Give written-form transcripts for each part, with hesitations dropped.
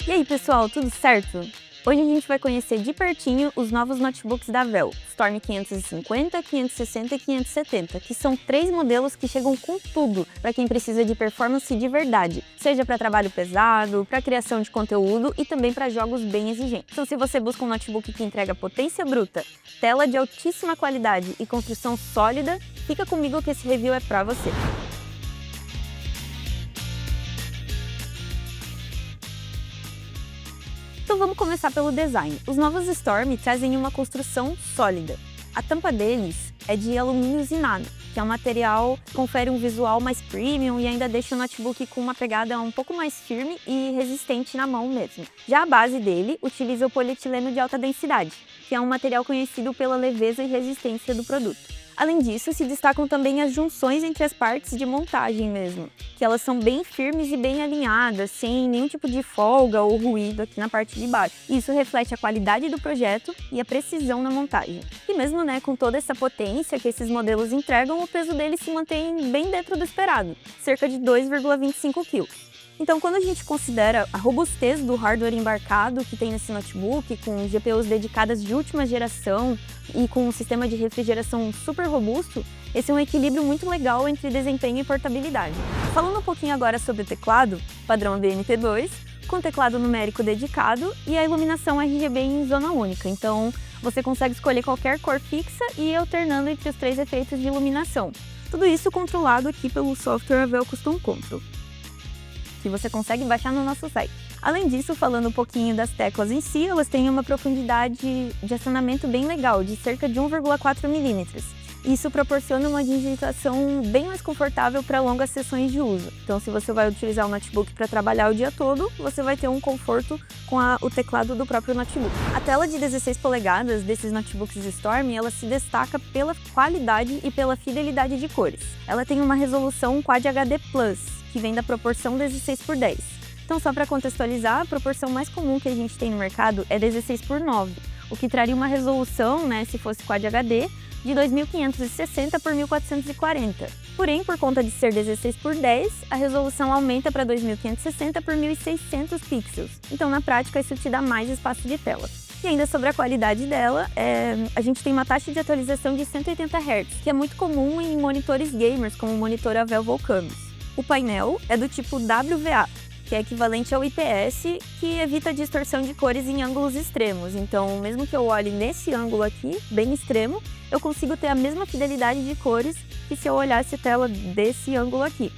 E aí pessoal, tudo certo? Hoje a gente vai conhecer de pertinho os novos notebooks da Dell, Storm 550, 560 e 570, que são 3 modelos que chegam com tudo para quem precisa de performance de verdade, seja para trabalho pesado, para criação de conteúdo e também para jogos bem exigentes. Então se você busca um notebook que entrega potência bruta, tela de altíssima qualidade e construção sólida, fica comigo que esse review é para você. Então vamos começar pelo design. Os novos Storm trazem uma construção sólida. A tampa deles é de alumínio usinado, que é um material que confere um visual mais premium e ainda deixa o notebook com uma pegada um pouco mais firme e resistente na mão mesmo. Já a base dele utiliza o polietileno de alta densidade, que é um material conhecido pela leveza e resistência do produto. Além disso, se destacam também as junções entre as partes de montagem mesmo, que elas são bem firmes e bem alinhadas, sem nenhum tipo de folga ou ruído aqui na parte de baixo. Isso reflete a qualidade do projeto e a precisão na montagem. E mesmo com toda essa potência que esses modelos entregam, o peso deles se mantém bem dentro do esperado, cerca de 2,25 kg. Então, quando a gente considera a robustez do hardware embarcado que tem nesse notebook, com GPUs dedicadas de última geração e com um sistema de refrigeração super robusto, esse é um equilíbrio muito legal entre desempenho e portabilidade. Falando um pouquinho agora sobre o teclado, padrão BNT2, com teclado numérico dedicado e a iluminação RGB em zona única. Então, você consegue escolher qualquer cor fixa e ir alternando entre os 3 efeitos de iluminação. Tudo isso controlado aqui pelo software Dell Custom Control, que você consegue baixar no nosso site. Além disso, falando um pouquinho das teclas em si, elas têm uma profundidade de acionamento bem legal, de cerca de 1,4 mm. Isso proporciona uma digitação bem mais confortável para longas sessões de uso. Então, se você vai utilizar o notebook para trabalhar o dia todo, você vai ter um conforto com o teclado do próprio notebook. A tela de 16 polegadas desses notebooks Storm, ela se destaca pela qualidade e pela fidelidade de cores. Ela tem uma resolução Quad HD+, que vem da proporção 16:10. Então, só para contextualizar, a proporção mais comum que a gente tem no mercado é 16:9, o que traria uma resolução, se fosse Quad HD, de 2560 por 1440. Porém, por conta de ser 16:10, a resolução aumenta para 2560 por 1600 pixels. Então, na prática, isso te dá mais espaço de tela. E ainda sobre a qualidade dela, a gente tem uma taxa de atualização de 180 Hz, que é muito comum em monitores gamers, como o monitor Dell Volcanos. O painel é do tipo WVA, que é equivalente ao IPS, que evita a distorção de cores em ângulos extremos. Então, mesmo que eu olhe nesse ângulo aqui, bem extremo, eu consigo ter a mesma fidelidade de cores que se eu olhasse a tela desse ângulo aqui.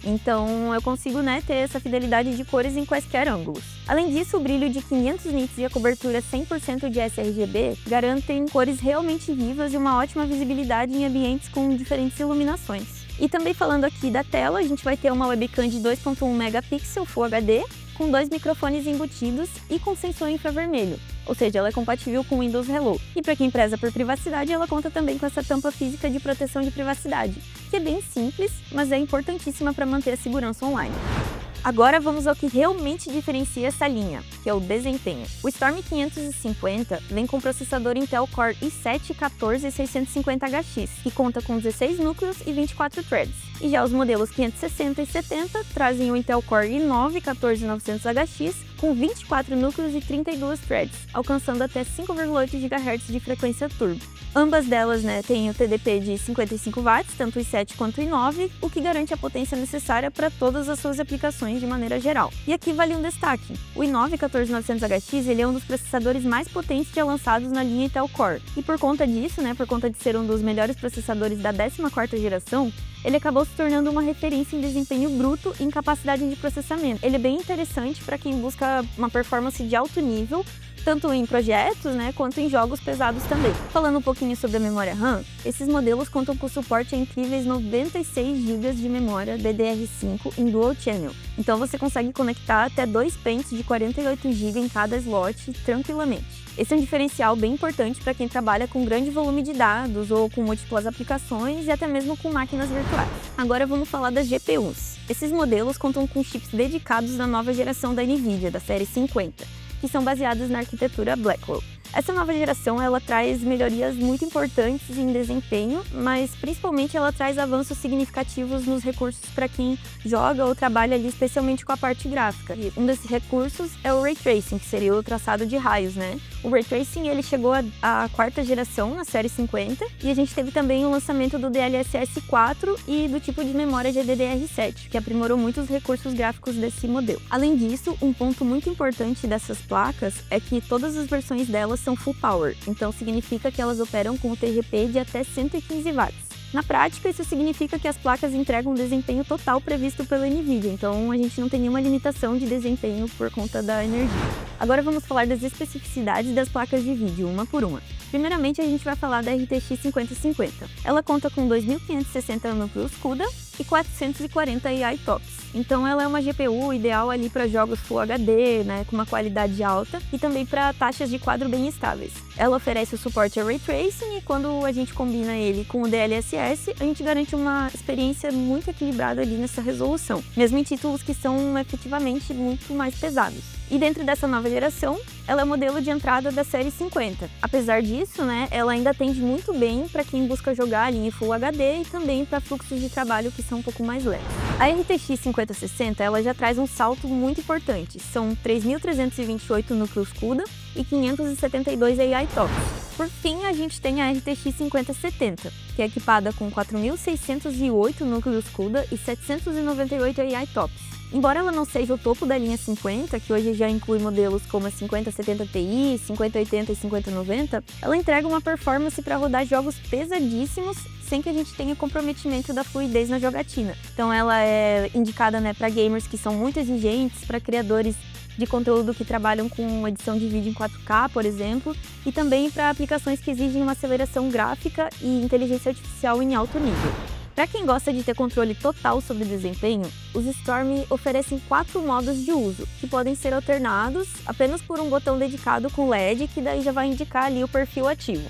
Então, eu consigo ter essa fidelidade de cores em quaisquer ângulos. Além disso, o brilho de 500 nits e a cobertura 100% de sRGB garantem cores realmente vivas e uma ótima visibilidade em ambientes com diferentes iluminações. E também falando aqui da tela, a gente vai ter uma webcam de 2.1 megapixels Full HD, com 2 microfones embutidos e com sensor infravermelho, ou seja, ela é compatível com Windows Hello. E para quem preza por privacidade, ela conta também com essa tampa física de proteção de privacidade, que é bem simples, mas é importantíssima para manter a segurança online. Agora vamos ao que realmente diferencia essa linha, que é o desempenho. O Storm 550 vem com processador Intel Core i7-14650HX, que conta com 16 núcleos e 24 threads. E já os modelos 560 e 70 trazem o Intel Core i9-14900HX, com 24 núcleos e 32 threads, alcançando até 5,8 GHz de frequência turbo. Ambas delas têm o TDP de 55 watts, tanto o i7 quanto o i9, o que garante a potência necessária para todas as suas aplicações de maneira geral. E aqui vale um destaque: o i9-14900HX ele é um dos processadores mais potentes já lançados na linha Intel Core. E por conta disso, por conta de ser um dos melhores processadores da 14ª geração, ele acabou se tornando uma referência em desempenho bruto e em capacidade de processamento. Ele é bem interessante para quem busca uma performance de alto nível, tanto em projetos, quanto em jogos pesados também. Falando um pouquinho sobre a memória RAM, esses modelos contam com suporte a incríveis 96 GB de memória DDR5 em Dual Channel. Então você consegue conectar até 2 pentes de 48 GB em cada slot tranquilamente. Esse é um diferencial bem importante para quem trabalha com grande volume de dados ou com múltiplas aplicações e até mesmo com máquinas virtuais. Agora vamos falar das GPUs. Esses modelos contam com chips dedicados da nova geração da NVIDIA, da série 50, que são baseados na arquitetura Blackwell. Essa nova geração, ela traz melhorias muito importantes em desempenho, mas principalmente ela traz avanços significativos nos recursos para quem joga ou trabalha ali, especialmente com a parte gráfica. E um desses recursos é o Ray Tracing, que seria o traçado de raios, né? O Ray Tracing, ele chegou à quarta geração, na série 50, e a gente teve também o lançamento do DLSS 4 e do tipo de memória GDDR7, que aprimorou muito os recursos gráficos desse modelo. Além disso, um ponto muito importante dessas placas é que todas as versões delas são full power, então significa que elas operam com o TGP de até 115 watts. Na prática, isso significa que as placas entregam o desempenho total previsto pela NVIDIA, então a gente não tem nenhuma limitação de desempenho por conta da energia. Agora vamos falar das especificidades das placas de vídeo, uma por uma. Primeiramente, a gente vai falar da RTX 5050. Ela conta com 2.560 núcleos CUDA e 440 AI TOPS. Então ela é uma GPU ideal ali para jogos Full HD, né, com uma qualidade alta, e também para taxas de quadro bem estáveis. Ela oferece o suporte a Ray Tracing e quando a gente combina ele com o DLSS, a gente garante uma experiência muito equilibrada ali nessa resolução, mesmo em títulos que são efetivamente muito mais pesados. E dentro dessa nova geração, ela é o modelo de entrada da série 50. Apesar disso, né, ela ainda atende muito bem para quem busca jogar ali em Full HD e também para fluxos de trabalho que são um pouco mais leves. A RTX 5060 ela já traz um salto muito importante. São 3.328 núcleos CUDA e 572 AI TOPS. Por fim, a gente tem a RTX 5070, que é equipada com 4.608 núcleos CUDA e 798 AI TOPS. Embora ela não seja o topo da linha 50, que hoje já inclui modelos como a 5070 Ti, 5080 e 5090, ela entrega uma performance para rodar jogos pesadíssimos sem que a gente tenha comprometimento da fluidez na jogatina. Então ela é indicada, né, para gamers que são muito exigentes, para criadores de conteúdo que trabalham com edição de vídeo em 4K, por exemplo, e também para aplicações que exigem uma aceleração gráfica e inteligência artificial em alto nível. Para quem gosta de ter controle total sobre o desempenho, os Storm oferecem 4 modos de uso, que podem ser alternados apenas por um botão dedicado com LED, que daí já vai indicar ali o perfil ativo.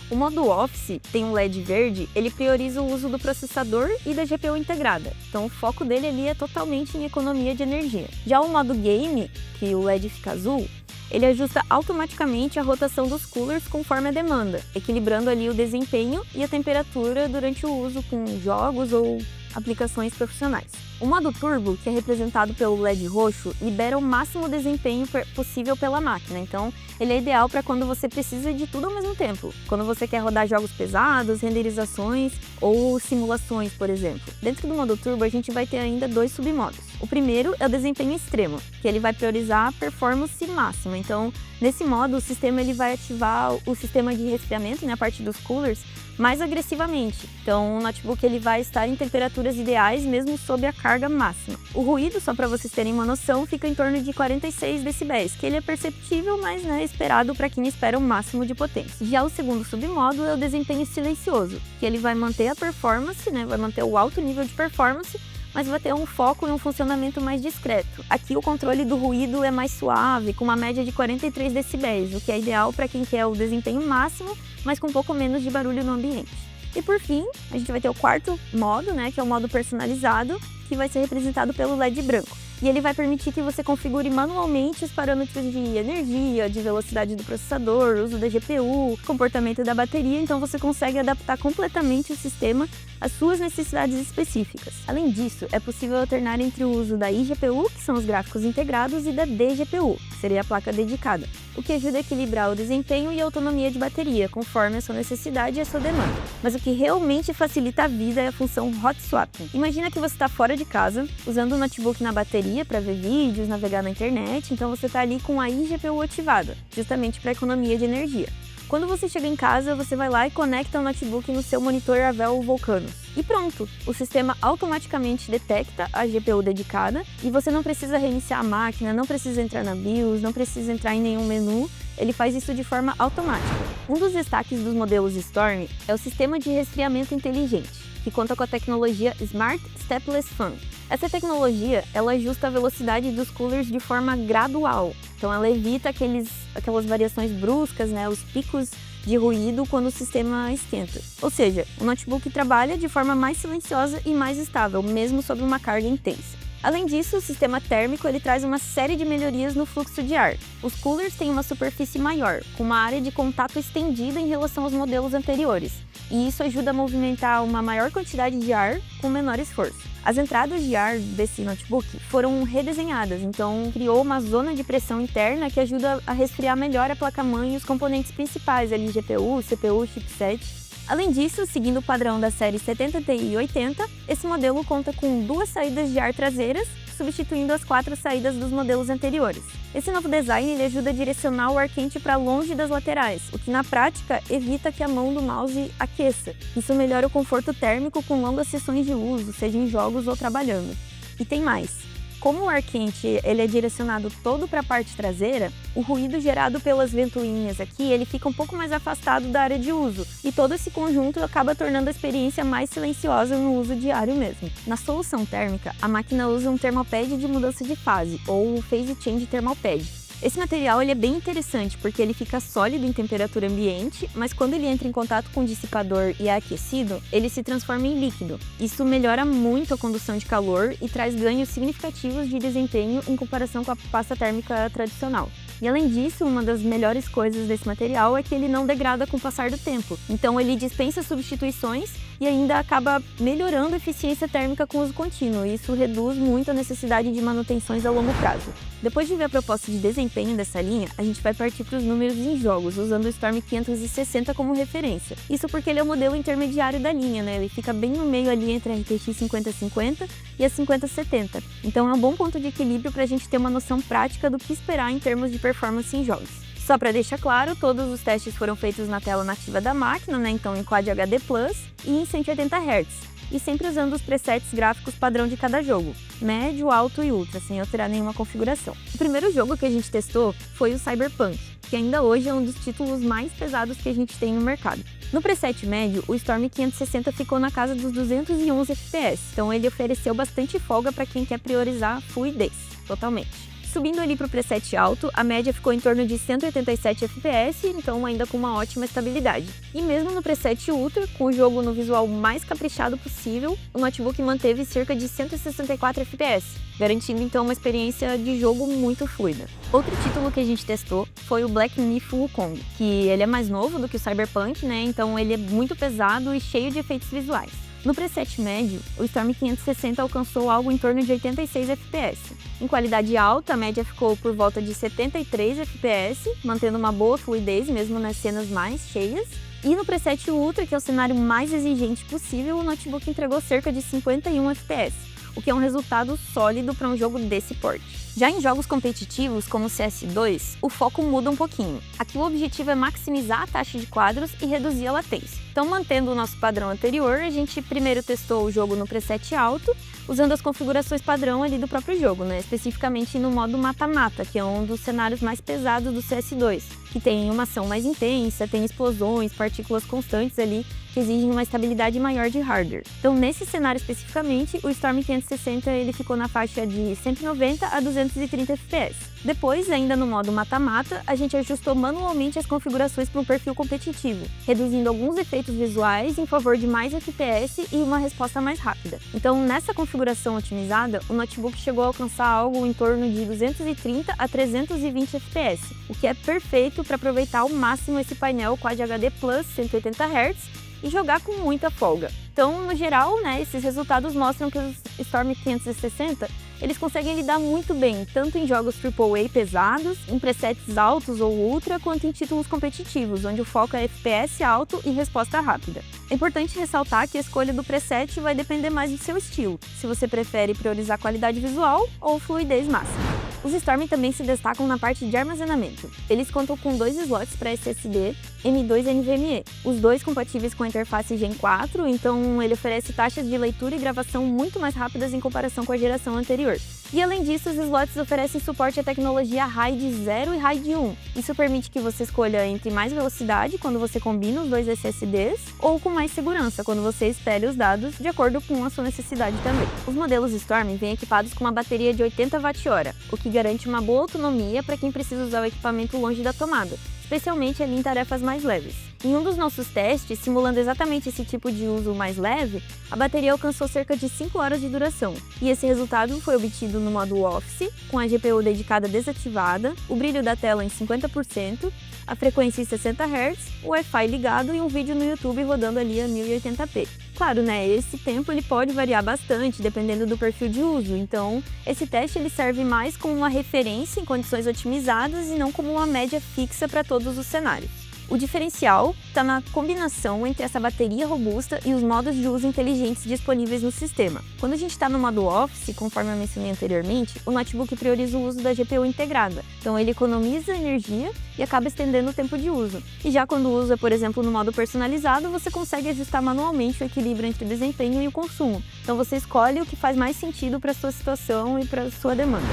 O modo Office tem um LED verde, ele prioriza o uso do processador e da GPU integrada, então o foco dele ali é totalmente em economia de energia. Já o modo Game, que o LED fica azul, ele ajusta automaticamente a rotação dos coolers conforme a demanda, equilibrando ali o desempenho e a temperatura durante o uso com jogos ou aplicações profissionais. O modo Turbo, que é representado pelo LED roxo, libera o máximo desempenho possível pela máquina, então ele é ideal para quando você precisa de tudo ao mesmo tempo, quando você quer rodar jogos pesados, renderizações ou simulações, por exemplo. Dentro do modo Turbo, a gente vai ter ainda 2 submodos. O primeiro é o desempenho extremo, que ele vai priorizar a performance máxima, então nesse modo o sistema ele vai ativar o sistema de resfriamento, né, a parte dos coolers, mais agressivamente. Então o notebook ele vai estar em temperaturas ideais mesmo sob a carga máxima. O ruído, só para vocês terem uma noção, fica em torno de 46 decibéis, que ele é perceptível, mas é esperado para quem espera o máximo de potência. Já o segundo submodo é o desempenho silencioso, que ele vai manter a performance, né, vai manter o alto nível de performance, mas vai ter um foco e um funcionamento mais discreto. Aqui o controle do ruído é mais suave, com uma média de 43 decibéis, o que é ideal para quem quer o desempenho máximo, mas com um pouco menos de barulho no ambiente. E por fim, a gente vai ter o quarto modo, né, que é o modo personalizado, que vai ser representado pelo LED branco. E ele vai permitir que você configure manualmente os parâmetros de energia, de velocidade do processador, uso da GPU, comportamento da bateria, então você consegue adaptar completamente o sistema às suas necessidades específicas. Além disso, é possível alternar entre o uso da iGPU, que são os gráficos integrados, e da DGPU, que seria a placa dedicada, o que ajuda a equilibrar o desempenho e a autonomia de bateria, conforme a sua necessidade e a sua demanda. Mas o que realmente facilita a vida é a função Hot Swapping. Imagina que você está fora de casa, usando o notebook na bateria para ver vídeos, navegar na internet, então você está ali com a iGPU ativada, justamente para economia de energia. Quando você chega em casa, você vai lá e conecta o notebook no seu monitor Avel Vulcanus. E pronto! O sistema automaticamente detecta a GPU dedicada e você não precisa reiniciar a máquina, não precisa entrar na BIOS, não precisa entrar em nenhum menu, ele faz isso de forma automática. Um dos destaques dos modelos Storm é o sistema de resfriamento inteligente, que conta com a tecnologia Smart Stepless Fan. Essa tecnologia, ela ajusta a velocidade dos coolers de forma gradual, então ela evita aquelas variações bruscas, né, os picos de ruído quando o sistema esquenta. Ou seja, o notebook trabalha de forma mais silenciosa e mais estável, mesmo sob uma carga intensa. Além disso, o sistema térmico ele traz uma série de melhorias no fluxo de ar. Os coolers têm uma superfície maior, com uma área de contato estendida em relação aos modelos anteriores, e isso ajuda a movimentar uma maior quantidade de ar com menor esforço. As entradas de ar desse notebook foram redesenhadas, então criou uma zona de pressão interna que ajuda a resfriar melhor a placa-mãe e os componentes principais, ali GPU, CPU, chipset. Além disso, seguindo o padrão da série 70 Ti e 80, esse modelo conta com 2 saídas de ar traseiras, substituindo as 4 saídas dos modelos anteriores. Esse novo design ele ajuda a direcionar o ar quente para longe das laterais, o que na prática evita que a mão do mouse aqueça. Isso melhora o conforto térmico com longas sessões de uso, seja em jogos ou trabalhando. E tem mais. Como o ar quente ele é direcionado todo para a parte traseira, o ruído gerado pelas ventoinhas aqui ele fica um pouco mais afastado da área de uso, e todo esse conjunto acaba tornando a experiência mais silenciosa no uso diário mesmo. Na solução térmica, a máquina usa um thermalpad de mudança de fase, ou o Phase Change Thermalpad. Esse material ele é bem interessante porque ele fica sólido em temperatura ambiente, mas quando ele entra em contato com o dissipador e é aquecido, ele se transforma em líquido. Isso melhora muito a condução de calor e traz ganhos significativos de desempenho em comparação com a pasta térmica tradicional. E além disso, uma das melhores coisas desse material é que ele não degrada com o passar do tempo. Então ele dispensa substituições e ainda acaba melhorando a eficiência térmica com uso contínuo. E isso reduz muito a necessidade de manutenções a longo prazo. Depois de ver a proposta de desempenho dessa linha, a gente vai partir para os números em jogos, usando o Storm 560 como referência. Isso porque ele é o modelo intermediário da linha, né? Ele fica bem no meio ali entre a RTX 5050 e a 5070. Então é um bom ponto de equilíbrio para a gente ter uma noção prática do que esperar em termos de performance em jogos. Só para deixar claro, todos os testes foram feitos na tela nativa da máquina, né? Então em Quad HD Plus e em 180 Hz. E sempre usando os presets gráficos padrão de cada jogo, médio, alto e ultra, sem alterar nenhuma configuração. O primeiro jogo que a gente testou foi o Cyberpunk, que ainda hoje é um dos títulos mais pesados que a gente tem no mercado. No preset médio, o Storm 560 ficou na casa dos 211 FPS, então ele ofereceu bastante folga para quem quer priorizar a fluidez, totalmente. Subindo ali para o preset alto, a média ficou em torno de 187 FPS, então ainda com uma ótima estabilidade. E mesmo no preset Ultra, com o jogo no visual mais caprichado possível, o notebook manteve cerca de 164 FPS, garantindo então uma experiência de jogo muito fluida. Outro título que a gente testou foi o Black Myth Wukong, que ele é mais novo do que o Cyberpunk, né? Então ele é muito pesado e cheio de efeitos visuais. No preset médio, o Storm 560 alcançou algo em torno de 86 FPS. Em qualidade alta, a média ficou por volta de 73 FPS, mantendo uma boa fluidez mesmo nas cenas mais cheias. E no preset Ultra, que é o cenário mais exigente possível, o notebook entregou cerca de 51 FPS, o que é um resultado sólido para um jogo desse porte. Já em jogos competitivos, como o CS2, o foco muda um pouquinho. Aqui o objetivo é maximizar a taxa de quadros e reduzir a latência. Então, mantendo o nosso padrão anterior, a gente primeiro testou o jogo no preset alto, usando as configurações padrão ali do próprio jogo, né? Especificamente no modo mata-mata, que é um dos cenários mais pesados do CS2, que tem uma ação mais intensa, tem explosões, partículas constantes ali, que exigem uma estabilidade maior de hardware. Então, nesse cenário especificamente, o Storm 560 ele ficou na faixa de 190 a 230 FPS. Depois, ainda no modo mata-mata, a gente ajustou manualmente as configurações para um perfil competitivo, reduzindo alguns efeitos visuais em favor de mais FPS e uma resposta mais rápida. Então, nessa configuração otimizada, o notebook chegou a alcançar algo em torno de 230 a 320 FPS, o que é perfeito para aproveitar ao máximo esse painel Quad HD Plus 180 Hz e jogar com muita folga. Então, no geral, né, esses resultados mostram que os Storm 560 eles conseguem lidar muito bem, tanto em jogos AAA pesados, em presets altos ou ultra, quanto em títulos competitivos, onde o foco é FPS alto e resposta rápida. É importante ressaltar que a escolha do preset vai depender mais do seu estilo, se você prefere priorizar qualidade visual ou fluidez máxima. Os Storm também se destacam na parte de armazenamento. Eles contam com 2 slots para SSD M2 NVMe, os dois compatíveis com a interface Gen 4, então ele oferece taxas de leitura e gravação muito mais rápidas em comparação com a geração anterior. E além disso, os slots oferecem suporte à tecnologia RAID 0 e RAID 1. Isso permite que você escolha entre mais velocidade quando você combina os dois SSDs ou com mais segurança quando você espelha os dados de acordo com a sua necessidade também. Os modelos Storm vêm equipados com uma bateria de 80 Wh, o que garante uma boa autonomia para quem precisa usar o equipamento longe da tomada, especialmente ali em tarefas mais leves. Em um dos nossos testes, simulando exatamente esse tipo de uso mais leve, a bateria alcançou cerca de 5 horas de duração. E esse resultado foi obtido no modo Office, com a GPU dedicada desativada, o brilho da tela em 50%, a frequência em 60 Hz, o Wi-Fi ligado e um vídeo no YouTube rodando ali a 1080p. Claro, né, esse tempo ele pode variar bastante dependendo do perfil de uso, então esse teste ele serve mais como uma referência em condições otimizadas e não como uma média fixa para todos os cenários. O diferencial está na combinação entre essa bateria robusta e os modos de uso inteligentes disponíveis no sistema. Quando a gente está no modo Office, conforme eu mencionei anteriormente, o notebook prioriza o uso da GPU integrada, então ele economiza energia e acaba estendendo o tempo de uso. E já quando usa, por exemplo, no modo personalizado, você consegue ajustar manualmente o equilíbrio entre o desempenho e o consumo. Então você escolhe o que faz mais sentido para a sua situação e para a sua demanda.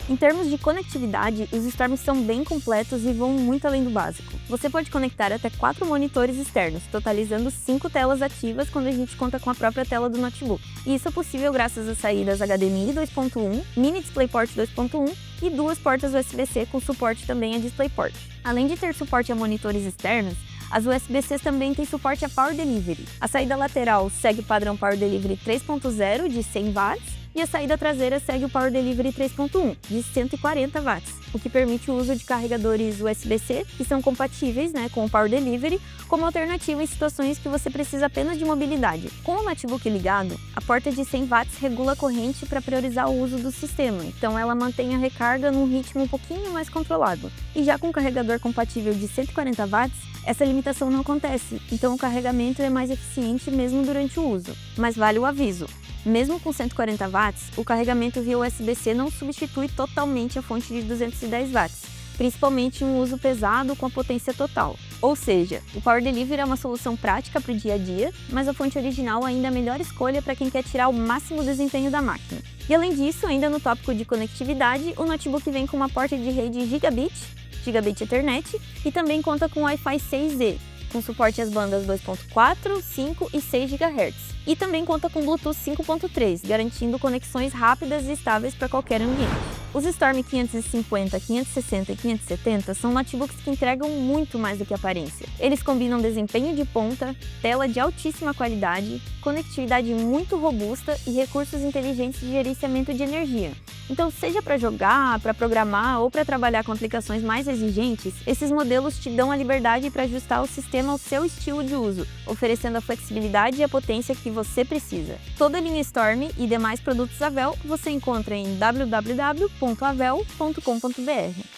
Em termos de conectividade, os Storms são bem completos e vão muito além do básico. Você pode conectar até 4 monitores externos, totalizando 5 telas ativas quando a gente conta com a própria tela do notebook. E isso é possível graças às saídas HDMI 2.1, Mini DisplayPort 2.1 e 2 portas USB-C com suporte também a DisplayPort. Além de ter suporte a monitores externos, as USB-Cs também têm suporte a Power Delivery. A saída lateral segue o padrão Power Delivery 3.0 de 100 watts e a saída traseira segue o Power Delivery 3.1 de 140 watts, o que permite o uso de carregadores USB-C que são compatíveis, com o Power Delivery como alternativa em situações que você precisa apenas de mobilidade. Com o notebook ligado, a porta de 100 watts regula a corrente para priorizar o uso do sistema, então ela mantém a recarga num ritmo um pouquinho mais controlado. E já com o carregador compatível de 140 watts, essa limitação não acontece, então o carregamento é mais eficiente mesmo durante o uso. Mas vale o aviso: mesmo com 140 watts, o carregamento via USB-C não substitui totalmente a fonte de 210 watts, principalmente em um uso pesado com a potência total. Ou seja, o Power Delivery é uma solução prática para o dia a dia, mas a fonte original ainda é a melhor escolha para quem quer tirar o máximo desempenho da máquina. E além disso, ainda no tópico de conectividade, o notebook vem com uma porta de rede Gigabit Ethernet e também conta com Wi-Fi 6E, com suporte às bandas 2.4, 5 e 6 GHz. E também conta com Bluetooth 5.3, garantindo conexões rápidas e estáveis para qualquer ambiente. Os Storm 550, 560 e 570 são notebooks que entregam muito mais do que aparência. Eles combinam desempenho de ponta, tela de altíssima qualidade, conectividade muito robusta e recursos inteligentes de gerenciamento de energia. Então, seja para jogar, para programar ou para trabalhar com aplicações mais exigentes, esses modelos te dão a liberdade para ajustar o sistema ao seu estilo de uso, oferecendo a flexibilidade e a potência que você precisa. Toda a linha Storm e demais produtos Avel você encontra em www.avel.com.br.